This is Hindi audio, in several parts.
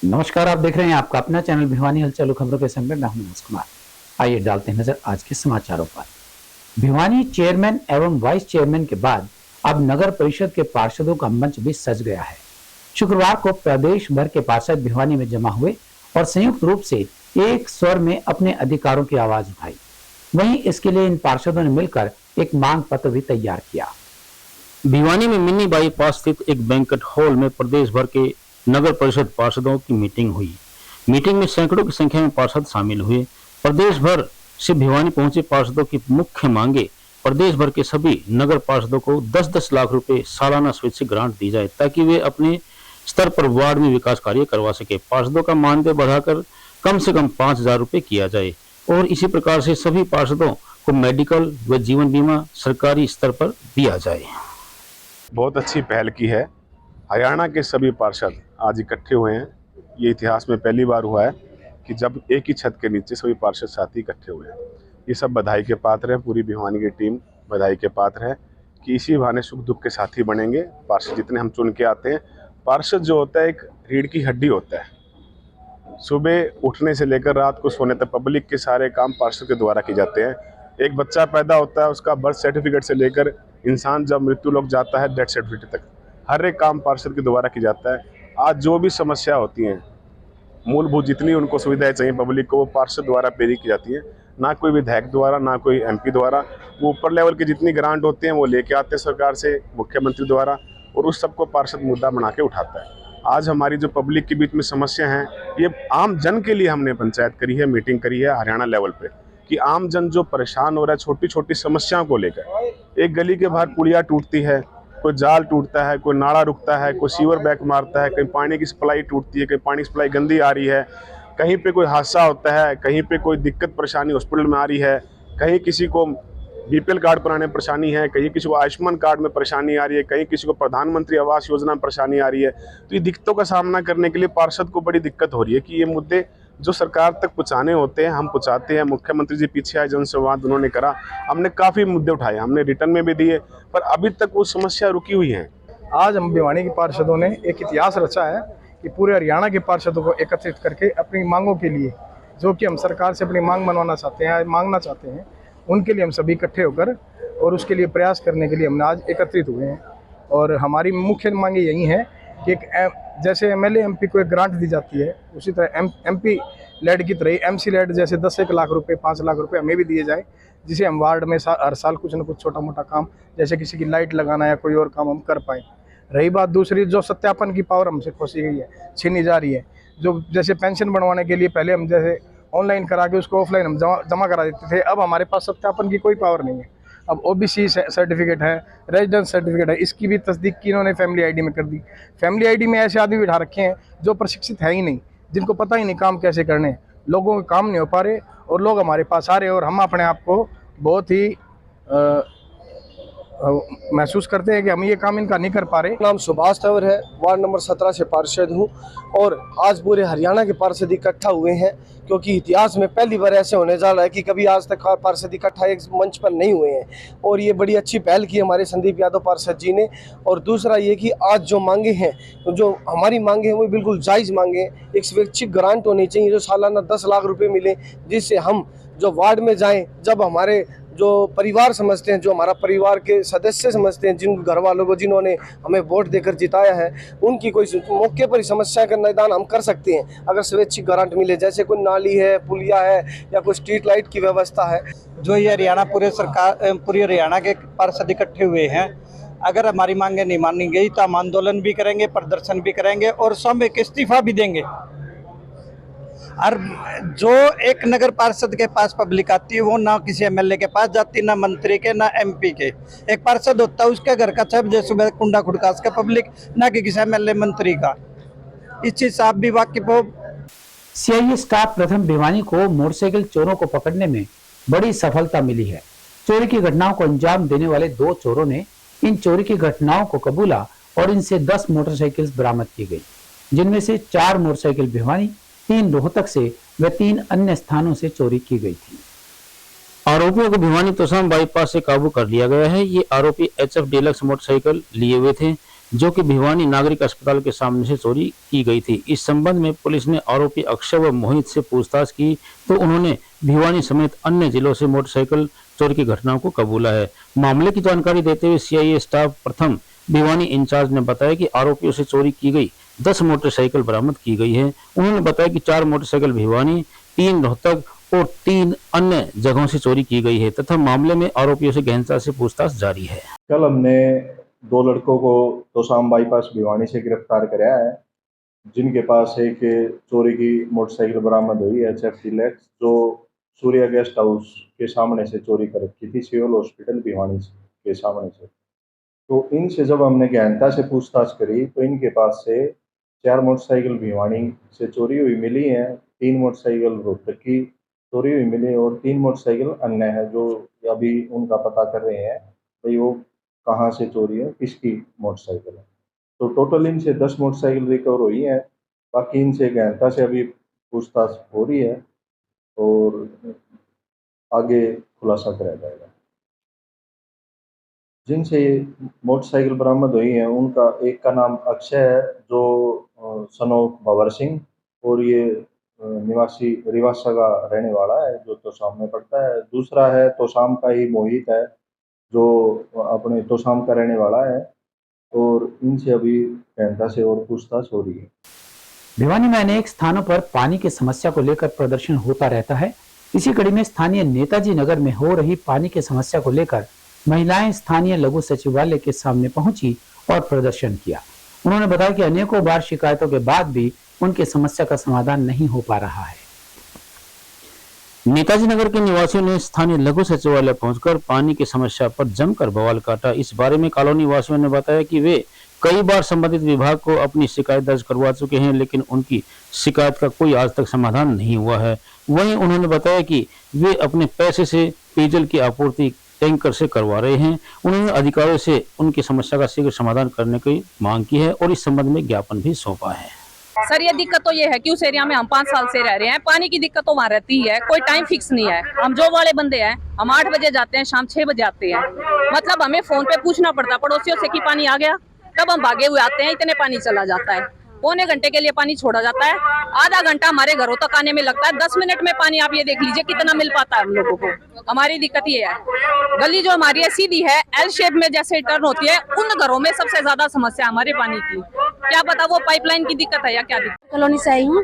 नमस्कार, आप देख रहे हैं आपका अपना चैनल भिवानी हलचल खबरों के संग में मैं हूं मनोज कुमार। आइए डालते हैं नजर आज के समाचारों पर। भिवानी चेयरमैन एवं वाइस चेयरमैन के बाद अब नगर परिषद के पार्षदों का मंच भी सज गया है। शुक्रवार को प्रदेश भर के पार्षद भिवानी में जमा हुए और संयुक्त रूप से एक स्वर में अपने अधिकारों की आवाज उठाई। वहीं इसके लिए इन पार्षदों ने मिलकर एक मांग पत्र भी तैयार किया। भिवानी में मिनी बाईपास स्थित एक बैंक्वेट हॉल में प्रदेश भर के नगर परिषद पार्षदों की मीटिंग हुई। मीटिंग में सैकड़ों की संख्या में पार्षद शामिल हुए। प्रदेश भर से भिवानी पहुंचे पार्षदों की मुख्य मांगे प्रदेश भर के सभी नगर पार्षदों को 10-10 लाख रुपए सालाना स्वैच्छिक ग्रांट दी जाए ताकि वे अपने स्तर पर वार्ड में विकास कार्य करवा सके। पार्षदों का मानदेय बढ़ाकर कम से कम 5,000 रुपए किया जाए और इसी प्रकार से सभी पार्षदों को मेडिकल व जीवन बीमा सरकारी स्तर पर दिया जाए। बहुत अच्छी पहल की है। हरियाणा के सभी पार्षद आज इकट्ठे हुए हैं। ये इतिहास में पहली बार हुआ है कि जब एक ही छत के नीचे सभी पार्षद साथी इकट्ठे हुए हैं। ये सब बधाई के पात्र हैं। पूरी भिवानी की टीम बधाई के पात्र है कि इसी बहाने सुख दुख के साथी बनेंगे। पार्षद जितने हम चुन के आते हैं, पार्षद जो होता है एक रीढ़ की हड्डी होता है। सुबह उठने से लेकर रात को सोने तक पब्लिक के सारे काम पार्षद के द्वारा किए जाते हैं। एक बच्चा पैदा होता है, उसका बर्थ सर्टिफिकेट से लेकर इंसान जब मृत्यु लोक जाता है डेथ सर्टिफिकेट तक हर एक काम पार्षद के द्वारा किया जाता है। आज जो भी समस्या होती हैं, मूलभूत जितनी उनको सुविधाएं चाहिए पब्लिक को, वो पार्षद द्वारा पूरी की जाती है। ना कोई विधायक द्वारा, ना कोई एमपी द्वारा। वो ऊपर लेवल की जितनी ग्रांट होती हैं वो लेके आते हैं सरकार से, मुख्यमंत्री द्वारा, और उस सबको पार्षद मुद्दा बना के उठाता है। आज हमारी जो पब्लिक के बीच में समस्या है, ये आम जन के लिए हमने पंचायत करी है, मीटिंग करी है हरियाणा लेवल पे, कि आम जन जो परेशान हो रहा है छोटी छोटी समस्याओं को लेकर। एक गली के बाहर पुलिया टूटती है, कोई जाल टूटता है, कोई नाला रुकता है, कोई सीवर बैक मारता है, कहीं पानी की सप्लाई टूटती है, कहीं पानी की सप्लाई गंदी आ रही है, कहीं पे कोई हादसा होता है, कहीं पे कोई दिक्कत परेशानी हॉस्पिटल में आ रही है, कहीं किसी को बीपीएल कार्ड बनाने में परेशानी है, कहीं किसी को आयुष्मान कार्ड में परेशानी आ रही है, कहीं किसी को प्रधानमंत्री आवास योजना में परेशानी आ रही है। तो ये दिक्कतों का सामना करने के लिए पार्षद को बड़ी दिक्कत हो रही है कि ये मुद्दे जो सरकार तक पहुँचाने होते हैं हम पहुँचाते हैं। मुख्यमंत्री जी पीछे आए, जनसंवाद उन्होंने करा, हमने काफ़ी मुद्दे उठाए, हमने रिटर्न में भी दिए, पर अभी तक वो समस्या रुकी हुई है। आज हम भिवानी के पार्षदों ने एक इतिहास रचा है कि पूरे हरियाणा के पार्षदों को एकत्रित करके अपनी मांगों के लिए, जो कि हम सरकार से अपनी मांग मनवाना चाहते हैं, मांगना चाहते हैं, उनके लिए हम सभी इकट्ठे होकर और उसके लिए प्रयास करने के लिए हमने आज एकत्रित हुए हैं। और हमारी मुख्य मांगे यही हैं कि एक जैसे एमएलए एमपी को एक ग्रांट दी जाती है, उसी तरह एमपी लेड की तरह एमसी लेड जैसे 10 लाख रुपए 5 लाख रुपए हमें भी दिए जाए, जिसे हम वार्ड में हर साल कुछ न कुछ छोटा मोटा काम, जैसे किसी की लाइट लगाना या कोई और काम हम कर पाएँ। रही बात दूसरी, जो सत्यापन की पावर हमसे खोसी गई है, छीनी जा रही है, जो जैसे पेंशन बनवाने के लिए पहले हम जैसे ऑनलाइन करा के उसको ऑफलाइन हम जमा करा देते थे, अब हमारे पास सत्यापन की कोई पावर नहीं है। अब ओबीसी सर्टिफिकेट है, रेजिडेंस सर्टिफिकेट है, इसकी भी तस्दीक की इन्होंने फैमिली आईडी में कर दी। फैमिली आईडी में ऐसे आदमी बिठा रखे हैं जो प्रशिक्षित है ही नहीं, जिनको पता ही नहीं काम कैसे करने हैं, लोगों के काम नहीं हो पा रहे और लोग हमारे पास आ रहे हैं और हम अपने आप को बहुत ही महसूस करते हैं कि हम ये काम इनका नहीं कर पा रहे। नाम सुभाष तंवर है, वार्ड नंबर 17 से पार्षद हूँ और आज पूरे हरियाणा के पार्षद इकट्ठा हुए हैं, क्योंकि इतिहास में पहली बार ऐसे होने जा रहा है कि कभी आज तक पार्षद इकट्ठा एक मंच पर नहीं हुए हैं और ये बड़ी अच्छी पहल की हमारे संदीप यादव पार्षद जी ने। और दूसरा ये कि आज जो मांगे हैं, जो हमारी मांगे हैं वो बिल्कुल जायज़ मांगे हैं। एक स्वैच्छिक ग्रांट होनी चाहिए जो सालाना 10 लाख रुपये मिले, जिससे हम जो वार्ड में जाएँ, जब हमारे जो परिवार समझते हैं, जो हमारा परिवार के सदस्य समझते हैं, जिन घर वालों को जिन्होंने हमें वोट देकर जिताया है, उनकी कोई मौके पर समस्या का निदान हम कर सकते हैं अगर स्वैच्छिक ग्रांट मिले। जैसे कोई नाली है, पुलिया है या कोई स्ट्रीट लाइट की व्यवस्था है। जो ये हरियाणा पूरे हरियाणा के पार्षद इकट्ठे हुए हैं, अगर हमारी मांगे नहीं मानी गई तो हम आंदोलन भी करेंगे, प्रदर्शन भी करेंगे और सामूहिक इस्तीफा भी देंगे। और जो एक नगर पार्षद के पास पब्लिक आती है वो ना किसी एमएलए के पास जाती, ना मंत्री के, ना एमपी के। एक पार्षद होता है, उसके घर का 6 बजे सुबह कुंडा खुड़कास का पब्लिक, ना कि किसी एमएलए मंत्री का। इस चीज से आप भी वाकिफ हो। सीआईए स्टाफ प्रथम भिवानी को मोटरसाइकिल चोरों को पकड़ने में बड़ी सफलता मिली है। चोरी की घटनाओं को अंजाम देने वाले 2 चोरों ने इन चोरी की घटनाओं को कबूला और इनसे 10 मोटरसाइकिल बरामद की गई, जिनमें से 4 मोटरसाइकिल भिवानी, 3 रोहतक से व 3 अन्य स्थानों से चोरी की गई थी। आरोपियों को भिवानी तोशाम बाईपास से काबू कर लिया गया है। ये आरोपी HF डीलक्स मोटरसाइकिल लिए हुए थे। जो कि भिवानी नागरिक अस्पताल के सामने से चोरी की गई थी। इस संबंध में पुलिस ने आरोपी अक्षय व मोहित से पूछताछ की तो उन्होंने भिवानी समेत अन्य जिलों से मोटरसाइकिल चोरी की घटनाओं को कबूला है। मामले की जानकारी देते हुए सीआईए स्टाफ प्रथम भिवानी इंचार्ज ने बताया कि आरोपियों से चोरी की गई 10 मोटरसाइकिल बरामद की गई है। उन्होंने बताया कि 4 मोटरसाइकिल भिवानी, 3 रोहतक और 3 अन्य जगहों से चोरी की गई है तथा मामले में आरोपियों से गहनता से पूछताछ जारी है। कल हमने 2 लड़कों को तोशाम बाईपास भिवानी से गिरफ्तार कराया है, जिनके पास एक चोरी की मोटरसाइकिल बरामद हुई है HF डीलक्स, जो सूर्या गेस्ट हाउस के सामने से चोरी कर रखी थी, सिविल हॉस्पिटल भिवानी के सामने से। तो इनसे जब हमने गहनता से पूछताछ करी तो इनके पास से 4 मोटरसाइकिल भिवानी से चोरी हुई मिली हैं, 3 मोटरसाइकिल रोहतक की चोरी हुई मिली और 3 मोटरसाइकिल अन्य है, जो अभी उनका पता कर रहे हैं भाई वो कहाँ से चोरी है, किसकी मोटरसाइकिल है। तो टोटल इनसे 10 मोटरसाइकिल रिकवर हुई हैं। बाकी इनसे गहनता से अभी पूछताछ हो रही है और आगे खुलासा कराया जाएगा। जिनसे मोटरसाइकिल बरामद हुई है उनका एक का नाम अक्षय है, जो सन ऑफ भवर सिंह, और ये निवासी रिवासा का रहने वाला है, जो तोशाम में पड़ता है। दूसरा है तोशाम का ही मोहित है, जो अपने तोशाम का रहने वाला है, और इनसे अभी गहनता से और पूछताछ हो रही है। भिवानी में अनेक स्थानों पर पानी की समस्या को लेकर प्रदर्शन होता रहता है। इसी कड़ी में स्थानीय नेताजी नगर में हो रही पानी की समस्या को लेकर महिलाएं स्थानीय लघु सचिवालय के सामने पहुंची और प्रदर्शन किया। उन्होंने बताया कि अनेकों बार शिकायतों के बाद भी उनकी समस्या का समाधान नहीं हो पा रहा है। नेताजी नगर के निवासियों ने स्थानीय लघु सचिवालय पहुंचकर पानी की समस्या पर जमकर बवाल काटा। इस बारे में कॉलोनी वासियों ने बताया कि वे कई बार संबंधित विभाग को अपनी शिकायत दर्ज करवा चुके हैं, लेकिन उनकी शिकायत का कोई आज तक समाधान नहीं हुआ है। वहीं उन्होंने बताया कि वे अपने पैसे से पेयजल की आपूर्ति टैंकर से करवा रहे हैं। उन्होंने अधिकारियों से उनकी समस्या का शीघ्र समाधान करने की मांग की है और इस संबंध में ज्ञापन भी सौंपा है। सर ये दिक्कत तो ये है कि उस एरिया में हम 5 साल से रह रहे हैं, पानी की दिक्कत तो वहाँ रहती है, कोई टाइम फिक्स नहीं है। हम जॉब वाले बंदे हैं, हम 8 बजे जाते हैं, शाम 6 बजे आते हैं। मतलब हमें फोन पे पूछना पड़ता पड़ोसियों से कि पानी आ गया, तब हम भागे हुए आते हैं, इतने पानी चला जाता है। पौने घंटे के लिए पानी छोड़ा जाता है, आधा घंटा हमारे घरों तक आने में लगता है। 10 मिनट में पानी आप ये देख लीजिए कितना मिल पाता है हम लोगों को। हमारी दिक्कत ये है, गली जो हमारी है सीधी है, एल शेप में जैसे टर्न होती है, उन घरों में सबसे ज्यादा समस्या हमारे पानी की। क्या पता वो पाइपलाइन की दिक्कत है या क्या दिक्कत। कॉलोनी से आई हूँ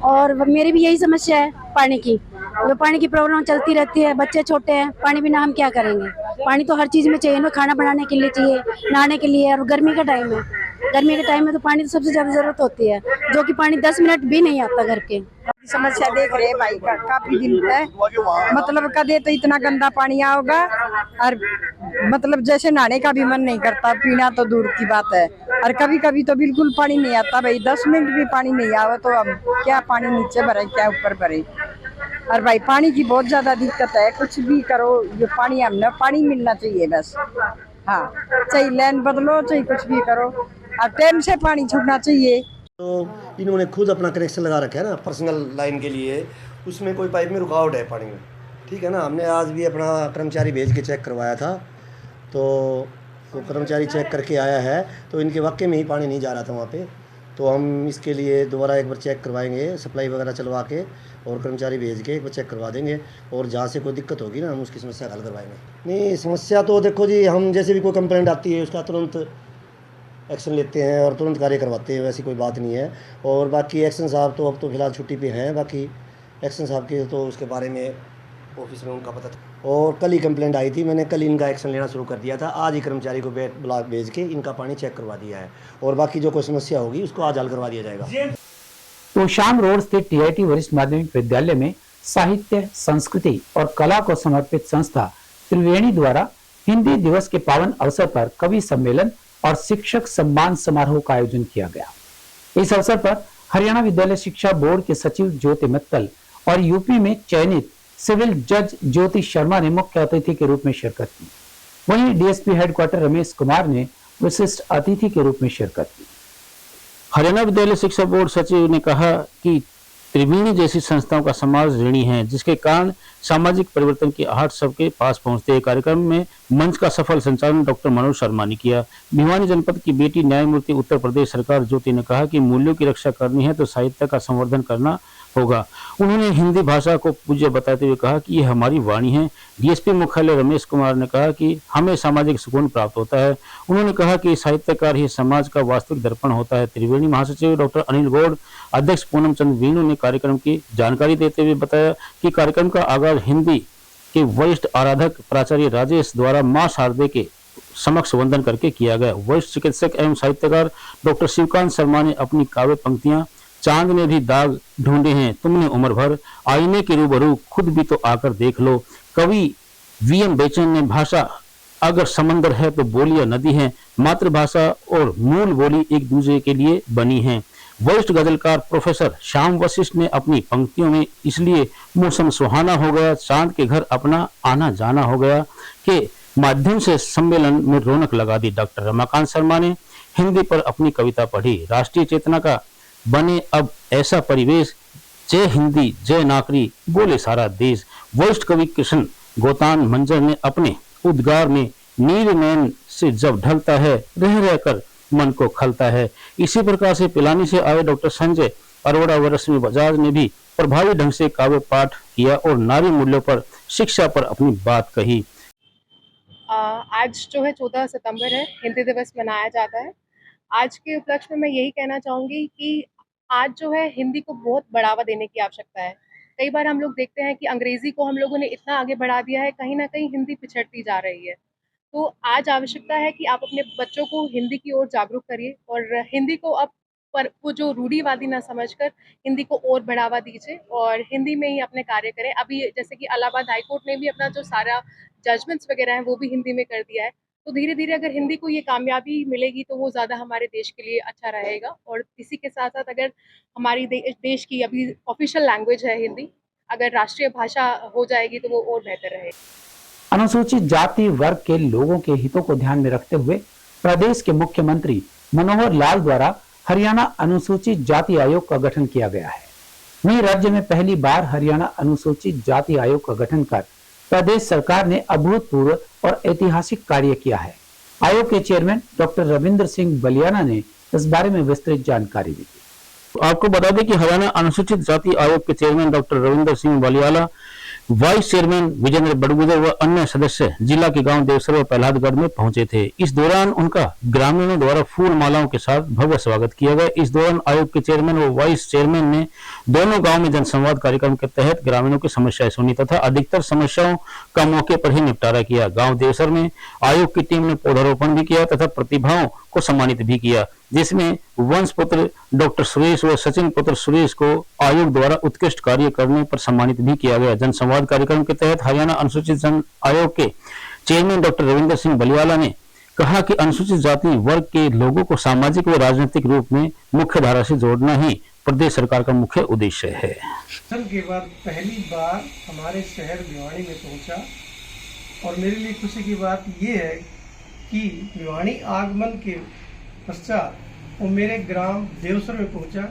और मेरी भी यही समस्या है पानी की। तो पानी की प्रॉब्लम चलती रहती है, बच्चे छोटे हैं, पानी बिना हम क्या करेंगे। पानी तो हर चीज में चाहिए ना, खाना बनाने के लिए चाहिए, नहाने के लिए। और गर्मी का टाइम है, गर्मी के टाइम में तो पानी तो सबसे ज्यादा जरूरत होती है, जो कि पानी 10 मिनट भी नहीं आता घर के। समस्या देख रहे हैं भाई का काफी दिन है, मतलब कदे तो इतना गंदा पानी आओगा और मतलब जैसे नहाने का भी मन नहीं करता, पीना तो दूर की बात है। और कभी कभी तो बिल्कुल पानी नहीं आता भाई, 10 मिनट भी पानी नहीं आवा तो अब क्या पानी नीचे भरे क्या ऊपर भरे। और भाई पानी की बहुत ज्यादा दिक्कत है, कुछ भी करो जो पानी हमने पानी मिलना चाहिए बस। हाँ, चाहे लाइन बदलो चाहे कुछ भी करो, और टाइम से पानी छूटना चाहिए। तो इन्होंने खुद अपना कनेक्शन लगा रखा है ना पर्सनल लाइन के लिए, उसमें कोई पाइप में रुकावट है पानी में, ठीक है ना। हमने आज भी अपना कर्मचारी भेज के चेक करवाया था, तो वो कर्मचारी चेक करके आया है, तो इनके वाकई में ही पानी नहीं जा रहा था वहाँ पे। तो हम इसके लिए दोबारा एक बार चेक करवाएंगे, सप्लाई वगैरह चलवा के और कर्मचारी भेज के एक बार चेक करवा देंगे, और जहाँ से कोई दिक्कत होगी ना हम उसकी समस्या हल करवाएंगे। नहीं, समस्या तो देखो जी, हम जैसे भी कोई कंप्लेंट आती है उसका तुरंत एक्शन लेते हैं और तुरंत कार्य करवाते हैं, वैसी कोई बात नहीं है। और बाकी एक्शन साहब तो अब तो फिलहाल छुट्टी पे हैं, बाकी एक्शन साहब के तो उसके बारे में ऑफिस में उनका पता था। और कल ही कंप्लेंट आई थी, मैंने कल ही इनका एक्शन लेना शुरू कर दिया था। आज ही कर्मचारी को ब्लॉक भेज के इनका पानी चेक करवा दिया है, और बाकी जो कोई समस्या होगी उसको आज हल करवा दिया जाएगा। तो शाम रोड स्थित टीआईटी वरिष्ठ माध्यमिक विद्यालय में साहित्य, संस्कृति और कला को समर्पित संस्था त्रिवेणी द्वारा हिंदी दिवस के पावन अवसर पर कवि सम्मेलन और शिक्षक सम्मान समारोह का आयोजन किया गया। इस अवसर पर हरियाणा विद्यालय शिक्षा बोर्ड के सचिव ज्योति मित्तल और यूपी में चयनित सिविल जज ज्योति शर्मा ने मुख्य अतिथि के रूप में शिरकत की। वहीं डीएसपी हेडक्वार्टर रमेश कुमार ने विशिष्ट अतिथि के रूप में शिरकत की। हरियाणा विद्यालय शिक्षा बोर्ड सचिव ने कहा कि त्रिवेणी जैसी संस्थाओं का समाज ऋणी है, जिसके कारण सामाजिक परिवर्तन की आहट सबके पास पहुंचते हैं। कार्यक्रम में मंच का सफल संचालन डॉक्टर मनोज शर्मा ने किया। भिवानी जनपद की बेटी न्यायमूर्ति उत्तर प्रदेश सरकार ज्योति ने कहा कि मूल्यों की रक्षा करनी है तो साहित्य का संवर्धन करना होगा। उन्होंने हिंदी भाषा को पूज्य बताते हुए कहा कि यह हमारी वाणी है। डीएसपी मुख्यालय रमेश कुमार ने कहा कि हमें सामाजिक सुकून प्राप्त होता है। उन्होंने कहा कि साहित्यकार ही समाज का वास्तविक दर्पण होता है। त्रिवेणी महासचिव डॉक्टर अनिल गौड़, अध्यक्ष पूनम चंद वीणु ने कार्यक्रम की जानकारी देते हुए बताया कि कार्यक्रम का आगाज हिंदी के वरिष्ठ आराधक प्राचार्य राजेश द्वारा मां शारदे के समक्ष वंदन करके किया गया। वरिष्ठ चिकित्सक एवं साहित्यकार डॉक्टर शिवकांत शर्मा ने अपनी काव्य पंक्तियां चांद ने भी दाग ढूंढे हैं तुमने उम्र भर, आईने के रूबरू खुद भी तो आकर देख लो। कवि वीएम बेचन ने भाषा अगर समंदर है तो बोलियां नदी है, मातृभाषा और मूल बोली एक दूसरे के लिए बनी है। वरिष्ठ गजलकार प्रोफेसर श्याम वशिष्ठ ने अपनी पंक्तियों में इसलिए मौसम सुहाना हो गया, चांद के घर अपना आना जाना हो गया के माध्यम से सम्मेलन में रौनक लगा दी। डॉक्टर रमाकांत शर्मा ने हिंदी पर अपनी कविता पढ़ी। राष्ट्रीय चेतना का बने अब ऐसा परिवेश, जय हिंदी जय नाकरी बोले सारा देश। वरिष्ठ कवि कृष्ण गोतान मंजर ने अपने उद्गार में नीर नैन से जब ढलता है रह रहकर मन को खलता है। इसी प्रकार से पिलानी से आए डॉक्टर संजय अरोड़ा व रश्मि बजाज ने भी प्रभावी ढंग से काव्य पाठ किया और नारी मूल्यों पर, शिक्षा पर अपनी बात कही। आज जो है 14 सितंबर है, हिंदी दिवस मनाया जाता है। आज के उपलक्ष्य में मैं यही कहना चाहूँगी कि आज जो है हिंदी को बहुत बढ़ावा देने की आवश्यकता है। कई बार हम लोग देखते हैं कि अंग्रेजी को हम लोगों ने इतना आगे बढ़ा दिया है, कहीं ना कहीं हिंदी पिछड़ती जा रही है। तो आज आवश्यकता है कि आप अपने बच्चों को हिंदी की ओर जागरूक करिए और हिंदी को अब पर वो जो रूढ़िवादी ना समझकर हिंदी को और बढ़ावा दीजिए और हिंदी में ही अपने कार्य करें। अभी जैसे कि इलाहाबाद हाईकोर्ट ने भी अपना जो सारा जजमेंट्स वगैरह हैं वो भी हिंदी में कर दिया है। तो धीरे धीरे अगर हिंदी को ये कामयाबी मिलेगी तो वो ज़्यादा हमारे देश के लिए अच्छा रहेगा। और इसी के साथ साथ अगर हमारी देश की अभी ऑफिशियल लैंग्वेज है हिंदी, अगर राष्ट्रीय भाषा हो जाएगी तो वो और बेहतर रहेगी। अनुसूचित जाति वर्ग के लोगों के हितों को ध्यान में रखते हुए प्रदेश के मुख्यमंत्री मनोहर लाल द्वारा हरियाणा अनुसूचित जाति आयोग का गठन किया गया है। वहीं राज्य में पहली बार हरियाणा अनुसूचित जाति आयोग का गठन कर प्रदेश सरकार ने अभूतपूर्व और ऐतिहासिक कार्य किया है। आयोग के चेयरमैन डॉक्टर रविंद्र सिंह बलियाना ने इस बारे में विस्तृत जानकारी दी। आपको बता दें कि हरियाणा अनुसूचित जाति आयोग के chairman doctor Ravindra Singh Baliyala, vice chairman Vijendra Badgujar व अन्य सदस्य जिला के गांव देवसर व प्रहलादगढ़ में पहुंचे थे। इस दौरान उनका ग्रामीणों द्वारा फूल मालाओं के साथ भव्य स्वागत किया गया। इस दौरान आयोग के चेयरमैन व वाइस चेयरमैन ने दोनों गांव में जनसंवाद कार्यक्रम के तहत ग्रामीणों की समस्याएं सुनी तथा अधिकतर समस्याओं का मौके पर ही निपटारा किया। गाँव देवसर में आयोग की टीम ने पौधारोपण भी किया तथा प्रतिभाओं को सम्मानित भी किया, जिसमें वंश पुत्र डॉक्टर सुरेश व सचिन पुत्र सुरेश को आयोग द्वारा उत्कृष्ट कार्य करने पर सम्मानित भी किया गया। जनसंवाद कार्यक्रम के तहत हरियाणा अनुसूचित जन आयोग के चेयरमैन डॉक्टर रविंद्र सिंह बलियाला ने कहा कि अनुसूचित जाति वर्ग के लोगों को सामाजिक व राजनीतिक रूप में मुख्य धारा से जोड़ना ही प्रदेश सरकार का मुख्य उद्देश्य है। के बाद पहली बार हमारे शहर भिवानी में पहुंचा और मेरे लिए खुशी की बात यह है कि भिवानी आगमन के पश्चात वो मेरे ग्राम देवसर में पहुंचा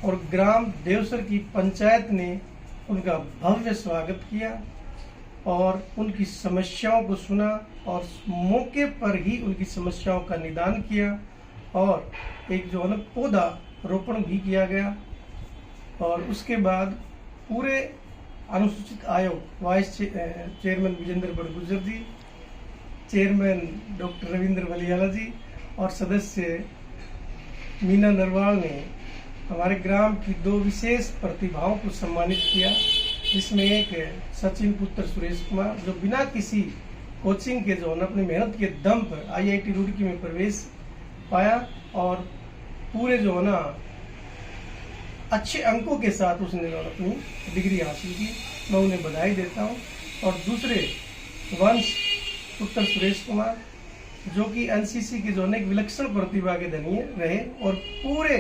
और ग्राम देवसर की पंचायत ने उनका भव्य स्वागत किया और उनकी समस्याओं को सुना और मौके पर ही उनकी समस्याओं का निदान किया और एक जो है पौधा रोपण भी किया गया। और उसके बाद पूरे अनुसूचित आयोग वाइस चेयरमैन विजेंद्र बड़गुजर जी, चेयरमैन डॉक्टर रविंद्र बलियाला जी और सदस्य मीना नरवाल ने हमारे ग्राम की दो विशेष प्रतिभाओं को सम्मानित किया, जिसमें एक सचिन पुत्र सुरेश कुमार जो बिना किसी कोचिंग के जो अपनी मेहनत के दम पर IIT रुड़की में प्रवेश पाया और पूरे जो है ना अच्छे अंकों के साथ उसने अपनी डिग्री हासिल की। मैं उन्हें बधाई देता हूँ। और दूसरे वंश पुत्र सुरेश कुमार जो कि NCC के जो एक विलक्षण प्रतिभा के धनी रहे और पूरे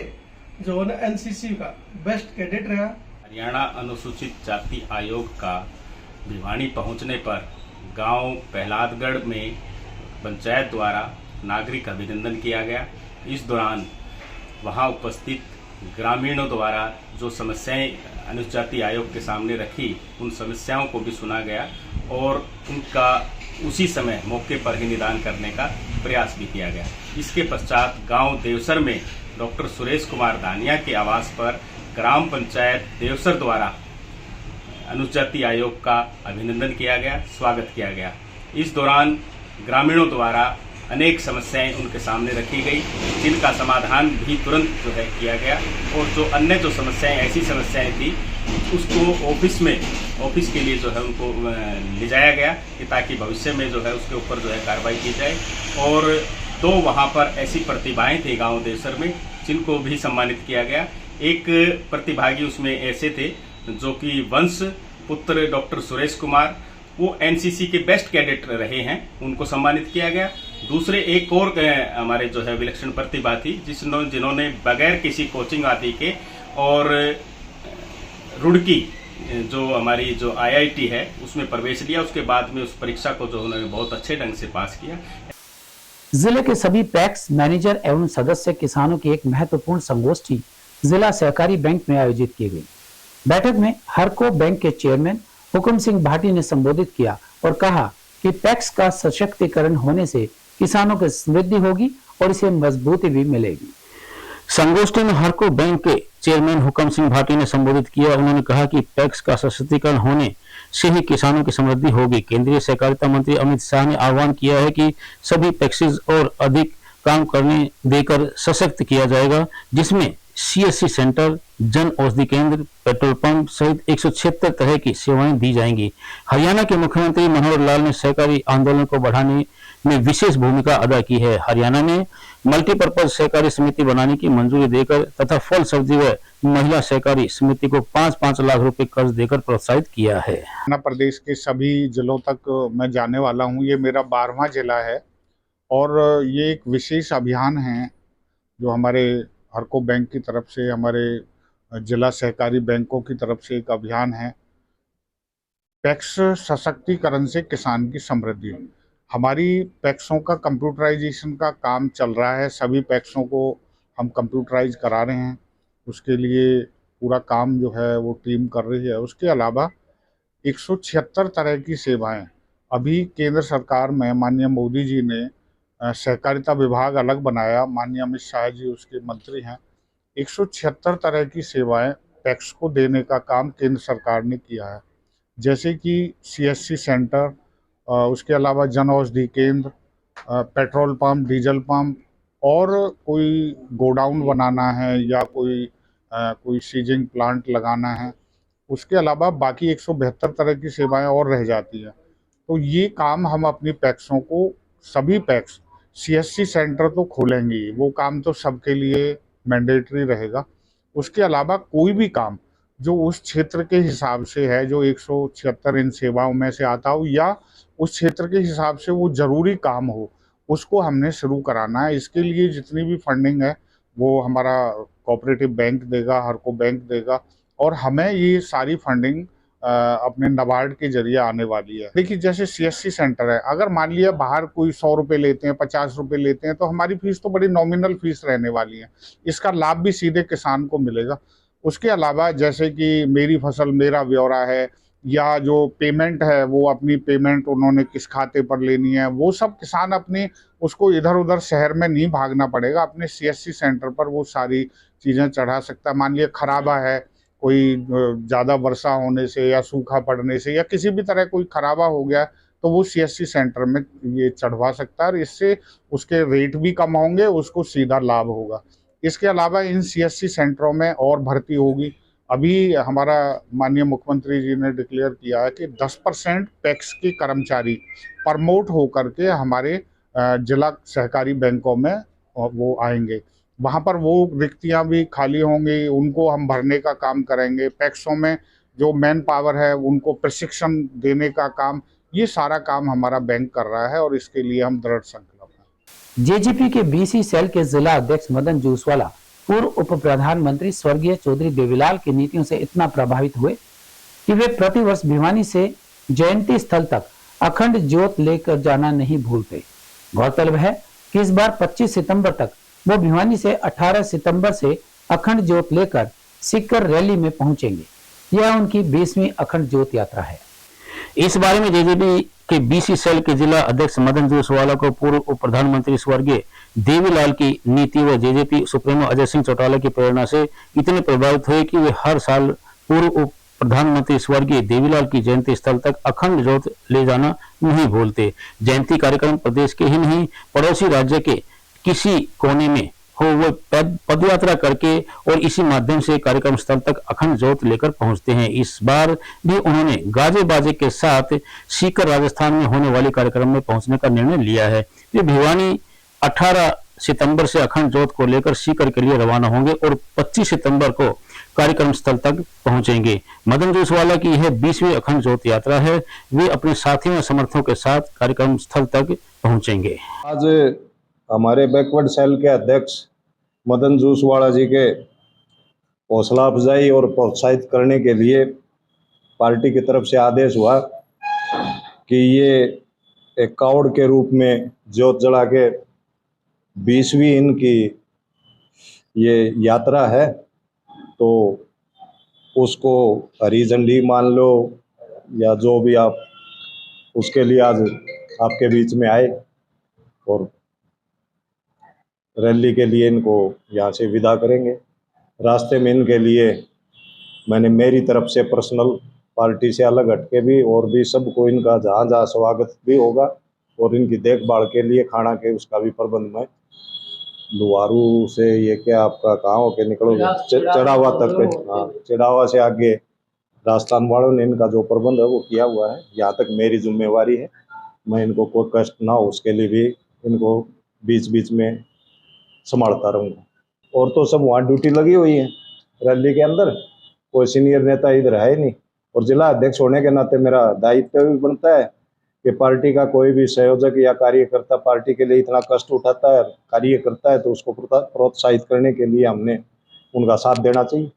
जो है NCC का बेस्ट कैडेट रहा। हरियाणा अनुसूचित जाति आयोग का भिवानी पहुंचने पर गांव प्रहलादगढ़ में पंचायत द्वारा नागरिक अभिनंदन किया गया। इस दौरान वहां उपस्थित ग्रामीणों द्वारा जो समस्याएं अनुसूचित जाति आयोग के सामने रखी, उन समस्याओं को भी सुना गया और उनका उसी समय मौके पर ही निदान करने का प्रयास भी किया गया। इसके पश्चात गांव देवसर में डॉक्टर सुरेश कुमार दानिया के आवास पर ग्राम पंचायत देवसर द्वारा अनुसूचित जाति आयोग का अभिनंदन किया गया, स्वागत किया गया। इस दौरान ग्रामीणों द्वारा अनेक समस्याएं उनके सामने रखी गई, जिनका समाधान भी तुरंत जो है किया गया और जो अन्य जो समस्याएं ऐसी समस्याएं थी उसको ऑफिस के लिए जो है उनको ले जाया गया कि ताकि भविष्य में जो है उसके ऊपर जो है कार्रवाई की जाए। और 2 वहां पर ऐसी प्रतिभाएं थी गांव देवसर में जिनको भी सम्मानित किया गया। एक प्रतिभागी उसमें ऐसे थे जो कि वंश पुत्र डॉक्टर सुरेश कुमार, वो एनसीसी के बेस्ट कैडेट रहे हैं, उनको सम्मानित किया गया। दूसरे एक और हमारे जो है विलक्षण प्रतिभा थी जिन्होंने बगैर किसी कोचिंग आदि के और रुड़की जो हमारी जो आईआईटी है उसमें प्रवेश लिया। उसके बाद में उस परीक्षा को जो उन्होंने बहुत अच्छे ढंग से पास किया। जिले के सभी पैक्स मैनेजर एवं सदस्य किसानों की एक महत्वपूर्ण संगोष्ठी जिला सहकारी बैंक में आयोजित की गई। बैठक में हरको बैंक के चेयरमैन हुकुम सिंह भाटी ने संबोधित किया और कहा कि पैक्स का सशक्तिकरण होने से किसानों की समृद्धि होगी और इसे मजबूती भी मिलेगी। संगोष्ठी में हरको बैंक के चेयरमैन हुकम सिंह भाटी ने संबोधित किया। उन्होंने कहा कि पैक्स का सशक्तिकरण होने से ही किसानों की समृद्धि होगी। केंद्रीय सहकारिता मंत्री अमित शाह ने आह्वान किया है कि सभी पैक्सेज और अधिक काम करने देकर सशक्त किया जाएगा, जिसमें सीएससी सेंटर, जन औषधि केंद्र, पेट्रोल पंप सहित 176 तरह की सेवाएं दी जाएंगी। हरियाणा के मुख्यमंत्री मनोहर लाल ने सहकारी आंदोलन को बढ़ाने में विशेष भूमिका अदा की है। हरियाणा में मल्टीपर्पज सहकारी समिति बनाने की मंजूरी देकर तथा फल सब्जी व महिला सहकारी समिति को 5-5 लाख रुपए कर्ज देकर प्रोत्साहित किया है। हरियाणा प्रदेश के सभी जिलों तक मैं जाने वाला हूं। ये मेरा 12वां जिला है और ये एक विशेष अभियान है जो हमारे हरको बैंक की तरफ से, हमारे जिला सहकारी बैंकों की तरफ से एक अभियान है। पैक्स सशक्तिकरण से किसान की समृद्धि। हमारी पैक्सों का कंप्यूटराइजेशन का काम चल रहा है। सभी पैक्सों को हम कंप्यूटराइज करा रहे हैं। उसके लिए पूरा काम जो है वो टीम कर रही है। उसके अलावा 176 तरह की सेवाएं अभी केंद्र सरकार में माननीय मोदी जी ने सहकारिता विभाग अलग बनाया, माननीय अमित शाह जी उसके मंत्री हैं। 176 तरह की सेवाएं पैक्स को देने का काम केंद्र सरकार ने किया है, जैसे कि सीएससी सेंटर, उसके अलावा जन औषधि केंद्र, पेट्रोल पंप, डीजल पंप और कोई गोडाउन बनाना है या कोई सीजिंग प्लांट लगाना है। उसके अलावा बाकी 172 तरह की सेवाएं और रह जाती हैं। तो ये काम हम अपनी पैक्सों को, सभी पैक्स सीएससी सेंटर तो खोलेंगे, वो काम तो सबके लिए मैंडेटरी रहेगा। उसके अलावा कोई भी काम जो उस क्षेत्र के हिसाब से है, जो 176 इन सेवाओं में से आता हो या उस क्षेत्र के हिसाब से वो ज़रूरी काम हो, उसको हमने शुरू कराना है। इसके लिए जितनी भी फंडिंग है वो हमारा कोऑपरेटिव बैंक देगा, हरको बैंक देगा और हमें ये सारी फंडिंग अपने नाबार्ड के जरिए आने वाली है। देखिए, जैसे सीएससी सेंटर है, अगर मान लिया बाहर कोई 100 रुपये लेते हैं, 50 रुपये लेते हैं, तो हमारी फीस तो बड़ी नॉमिनल फीस रहने वाली है। इसका लाभ भी सीधे किसान को मिलेगा। उसके अलावा जैसे कि मेरी फसल मेरा ब्यौरा है या जो पेमेंट है वो अपनी पेमेंट उन्होंने किस खाते पर लेनी है, वो सब किसान अपनी उसको इधर उधर शहर में नहीं भागना पड़ेगा, अपने सीएससी सेंटर पर वो सारी चीज़ें चढ़ा सकता है। मान लिया खराबा है, कोई ज़्यादा वर्षा होने से या सूखा पड़ने से या किसी भी तरह कोई खराबा हो गया तो वो सीएससी सेंटर में ये चढ़वा सकता है और इससे उसके रेट भी कम होंगे, उसको सीधा लाभ होगा। इसके अलावा इन सीएससी सेंटरों में और भर्ती होगी। अभी हमारा माननीय मुख्यमंत्री जी ने डिक्लेयर किया है कि 10% पैक्स के कर्मचारी प्रमोट होकर के हमारे जिला सहकारी बैंकों में वो आएंगे। वहाँ पर वो रिक्तियाँ भी खाली होंगी, उनको हम भरने का काम करेंगे। पैक्सों में जो मैन पावर है उनको प्रशिक्षण देने का काम, ये सारा काम हमारा बैंक कर रहा है और इसके लिए हम दृढ़ संकल्प हैं। जेजेपी के बीसी सेल के जिला अध्यक्ष मदन जूसवाला पूर्व उप प्रधानमंत्री स्वर्गीय चौधरी देवीलाल की नीतियों से इतना प्रभावित हुए कि वे प्रतिवर्ष भिवानी से जयंती स्थल तक अखंड ज्योत लेकर जाना नहीं भूलते। गौरतलब है कि इस बार 25 सितंबर तक वो भिवानी से 18 सितंबर से अखंड ज्योत लेकर सीकर रैली में पहुंचेंगे। यह उनकी 20वीं अखंड ज्योत यात्रा है। इस बारे में जेजेपी के बीसी सेल के जिला अध्यक्ष मदन जूसवाला को पूर्व उप प्रधानमंत्री स्वर्गीय देवीलाल की नीति व जेजेपी सुप्रीमो अजय सिंह चौटाला की प्रेरणा से इतने प्रभावित हुए कि वे हर साल पूर्व उप प्रधानमंत्री स्वर्गीय देवीलाल की जयंती स्थल तक अखंड ज्योत ले जाना नहीं भूलते। जयंती कार्यक्रम प्रदेश के ही नहीं पड़ोसी राज्य के किसी कोने में हो वो पदयात्रा करके और इसी माध्यम से कार्यक्रम स्थल तक अखंड ज्योत लेकर पहुंचते हैं। इस बार भी उन्होंने गाजे बाजे के साथ सीकर राजस्थान में होने वाले कार्यक्रम में पहुंचने का निर्णय लिया है। वे भिवानी 18 सितंबर से अखंड ज्योत को लेकर सीकर के लिए रवाना होंगे और 25 सितंबर को कार्यक्रम स्थल तक पहुंचेंगे। मदन जूसवाला की यह 20वीं अखंड ज्योत यात्रा है। वे अपने साथियों और समर्थकों के साथ कार्यक्रम स्थल तक पहुंचेंगे। आज हमारे बैकवर्ड सेल के अध्यक्ष मदन जूसवाला जी के हौसला अफजाई और प्रोत्साहित करने के लिए पार्टी की तरफ से आदेश हुआ कि ये एक कावड़ के रूप में ज्योत जला के 20वीं इनकी ये यात्रा है, तो उसको हरी झंडी मान लो या जो भी आप, उसके लिए आज आपके बीच में आए और रैली के लिए इनको यहाँ से विदा करेंगे। रास्ते में इनके लिए मैंने मेरी तरफ से पर्सनल पार्टी से अलग हटके भी और भी सबको इनका जहाँ जहाँ स्वागत भी होगा और इनकी देखभाल के लिए खाना के उसका भी प्रबंध मैं लुहारू से ये क्या आपका कहाँ होके निकलोगे चढ़ावा तक, हाँ चढ़ावा से आगे राजस्थान वालों ने इनका जो प्रबंध है वो किया हुआ है। यहाँ तक मेरी जिम्मेवारी है, मैं इनको कोई कष्ट ना हो उसके लिए भी इनको बीच बीच में संभालता रहूँगा। और तो सब वहाँ ड्यूटी लगी हुई है रैली के अंदर, कोई सीनियर नेता इधर है नहीं और जिला अध्यक्ष होने के नाते मेरा दायित्व भी बनता है कि पार्टी का कोई भी संयोजक या कार्यकर्ता पार्टी के लिए इतना कष्ट उठाता है, कार्य करता है, तो उसको प्रोत्साहित करने के लिए हमने उनका साथ देना चाहिए।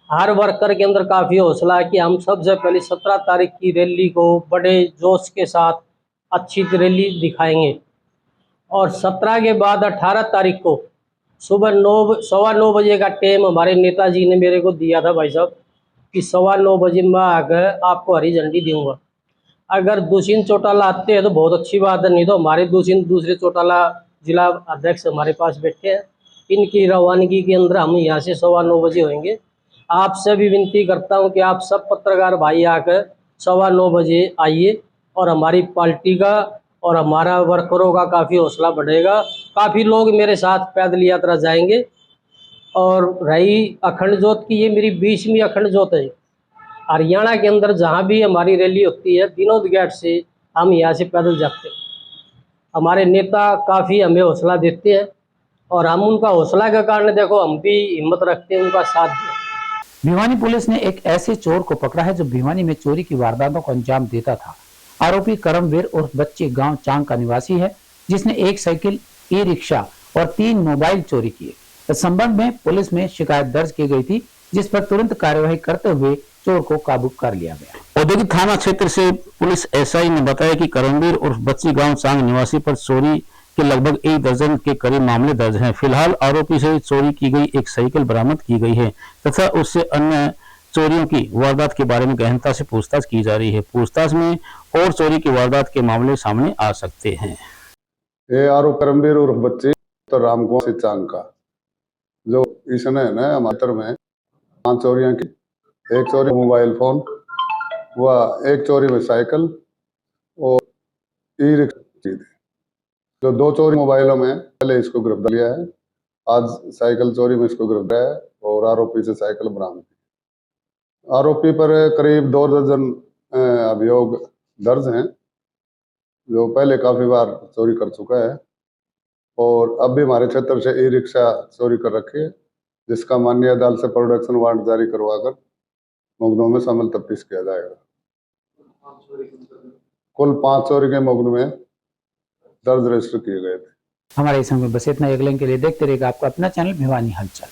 हर वर्कर के अंदर काफ़ी हौसला है कि हम सबसे पहले 17 तारीख की रैली को बड़े जोश के साथ अच्छी रैली दिखाएंगे और 17 के बाद 18 तारीख को सुबह 9:15 बजे का टाइम हमारे नेताजी ने मेरे को दिया था भाई साहब कि 9:15 बजे मैं आकर आपको हरी झंडी दूंगा। अगर दुष्यंत चौटाला आते हैं तो बहुत अच्छी बात है, नहीं तो हमारे दूसरे चौटाला जिला अध्यक्ष हमारे पास बैठे हैं, इनकी रवानगी के अंदर हम यहाँ से 9:15 बजे होंगे। आपसे भी विनती करता हूँ कि आप सब पत्रकार भाई आकर 9:15 बजे आइए और हमारी पार्टी का और हमारा वर्करों का काफ़ी हौसला बढ़ेगा। काफ़ी लोग मेरे साथ पैदल यात्रा जाएंगे। और रही अखंड ज्योत की, ये मेरी 20वीं अखंड ज्योत है। हरियाणा के अंदर जहाँ भी हमारी रैली होती है विनोद गेट से हम यहाँ से पैदल जाते हैं। हमारे नेता काफ़ी हमें हौसला देते हैं और हम उनका हौसला के कारण देखो हम भी हिम्मत रखते हैं उनका साथ दें। भिवानी पुलिस ने एक ऐसे चोर को पकड़ा है जो भिवानी में चोरी की वारदातों को अंजाम देता था। आरोपी करमवीर उर्फ बच्चे गांव चांग का निवासी है, जिसने एक साइकिल, ई रिक्शा और 3 मोबाइल चोरी किए। इस संबंध में पुलिस में शिकायत दर्ज की गई थी, जिस पर तुरंत कार्यवाही करते हुए चोर को काबू कर लिया गया। औद्योगिक थाना क्षेत्र से पुलिस एसआई ने बताया कि करमवीर उर्फ बच्ची गांव चांग निवासी पर चोरी के लगभग 1 दर्जन के करीब मामले दर्ज हैं। फिलहाल आरोपी से चोरी की गई एक साइकिल बरामद की गई है तथा उससे अन्य चोरियों की वारदात के बारे में गहनता से पूछताछ की जा रही है। पूछताछ में और चोरी की वारदात के मामले सामने आ सकते हैं। ये आरोप करमवीर उर्फ बच्चे तो रामकुमार से चांग का, जो इसने है हमारे तरफ में 5 चोरियां की। एक चोरी मोबाइल फोन व एक चोरी में साइकिल और ई रिक्शा। जो 2 चोरी मोबाइलों में पहले इसको गिरफ्तार लिया है, आज साइकिल चोरी में इसको गिरफ्तार है और आरोपी से साइकिल बरामद की। आरोपी पर करीब 2 दर्जन अभियोग दर्ज हैं, जो पहले काफ़ी बार चोरी कर चुका है और अब भी हमारे क्षेत्र से ई रिक्शा चोरी कर रखी है, जिसका माननीय अदालत से प्रोडक्शन वारंट जारी करवाकर मुकदमे में शामिल तफ्तीश किया जाएगा। कुल 5 चोरी के मुकदमे दर्ज रजिस्टर किए गए थे। हमारे इस समय बस इतना। अगले के लिए देखते रहेगा आपका अपना चैनल भिवानी हलचल।